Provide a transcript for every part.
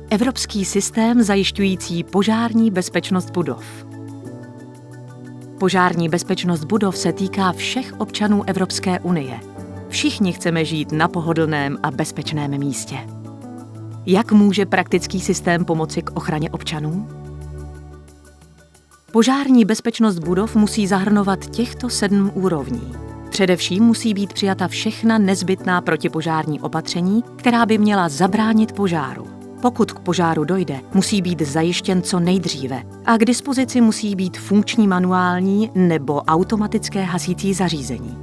Evropský systém zajišťující požární bezpečnost budov. Požární bezpečnost budov se týká všech občanů Evropské unie. Všichni chceme žít na pohodlném a bezpečném místě. Jak může praktický systém pomoci k ochraně občanů? Požární bezpečnost budov musí zahrnovat těchto 7 úrovní. Především musí být přijata všechna nezbytná protipožární opatření, která by měla zabránit požáru. Pokud k požáru dojde, musí být zajištěn co nejdříve a k dispozici musí být funkční manuální nebo automatické hasící zařízení.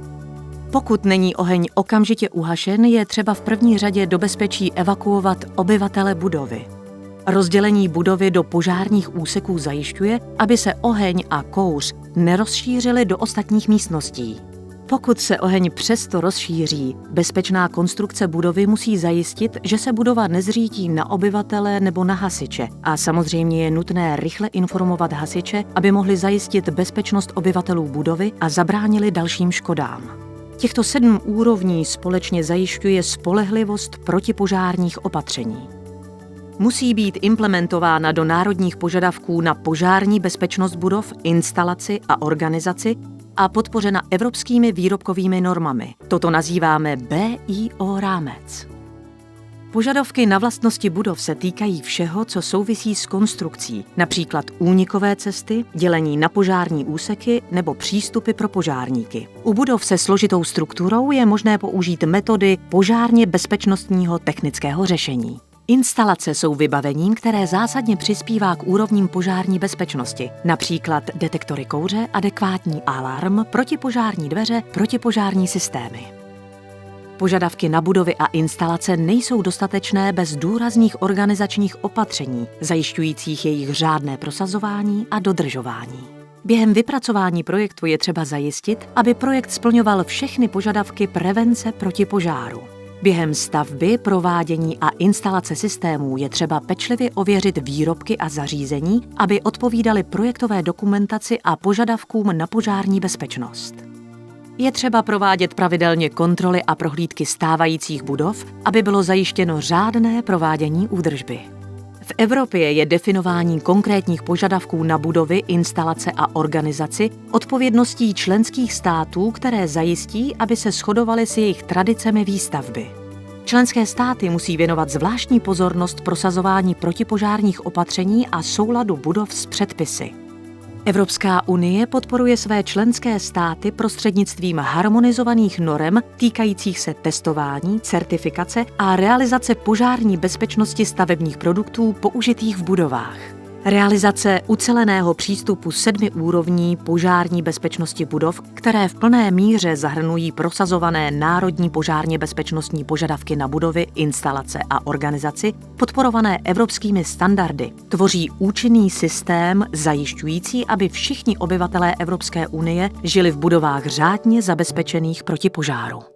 Pokud není oheň okamžitě uhašen, je třeba v první řadě do bezpečí evakuovat obyvatele budovy. Rozdělení budovy do požárních úseků zajišťuje, aby se oheň a kouř nerozšířily do ostatních místností. Pokud se oheň přesto rozšíří, bezpečná konstrukce budovy musí zajistit, že se budova nezřítí na obyvatele nebo na hasiče. A samozřejmě je nutné rychle informovat hasiče, aby mohli zajistit bezpečnost obyvatelů budovy a zabránili dalším škodám. Těchto 7 úrovní společně zajišťuje spolehlivost protipožárních opatření. Musí být implementována do národních požadavků na požární bezpečnost budov, instalaci a organizaci a podpořena evropskými výrobkovými normami. Toto nazýváme BIO rámec. Požadavky na vlastnosti budov se týkají všeho, co souvisí s konstrukcí, například únikové cesty, dělení na požární úseky nebo přístupy pro požárníky. U budov se složitou strukturou je možné použít metody požárně bezpečnostního technického řešení. Instalace jsou vybavením, které zásadně přispívá k úrovním požární bezpečnosti, například detektory kouře, adekvátní alarm, protipožární dveře, protipožární systémy. Požadavky na budovy a instalace nejsou dostatečné bez důrazných organizačních opatření, zajišťujících jejich řádné prosazování a dodržování. Během vypracování projektu je třeba zajistit, aby projekt splňoval všechny požadavky prevence proti požáru. Během stavby, provádění a instalace systémů je třeba pečlivě ověřit výrobky a zařízení, aby odpovídaly projektové dokumentaci a požadavkům na požární bezpečnost. Je třeba provádět pravidelně kontroly a prohlídky stávajících budov, aby bylo zajištěno řádné provádění údržby. V Evropě je definování konkrétních požadavků na budovy, instalace a organizaci odpovědností členských států, které zajistí, aby se shodovaly s jejich tradicemi výstavby. Členské státy musí věnovat zvláštní pozornost prosazování protipožárních opatření a souladu budov s předpisy. Evropská unie podporuje své členské státy prostřednictvím harmonizovaných norem týkajících se testování, certifikace a realizace požární bezpečnosti stavebních produktů použitých v budovách. Realizace uceleného přístupu 7 úrovní požární bezpečnosti budov, které v plné míře zahrnují prosazované národní požárně bezpečnostní požadavky na budovy, instalace a organizaci, podporované evropskými standardy, tvoří účinný systém zajišťující, aby všichni obyvatelé Evropské unie žili v budovách řádně zabezpečených proti požáru.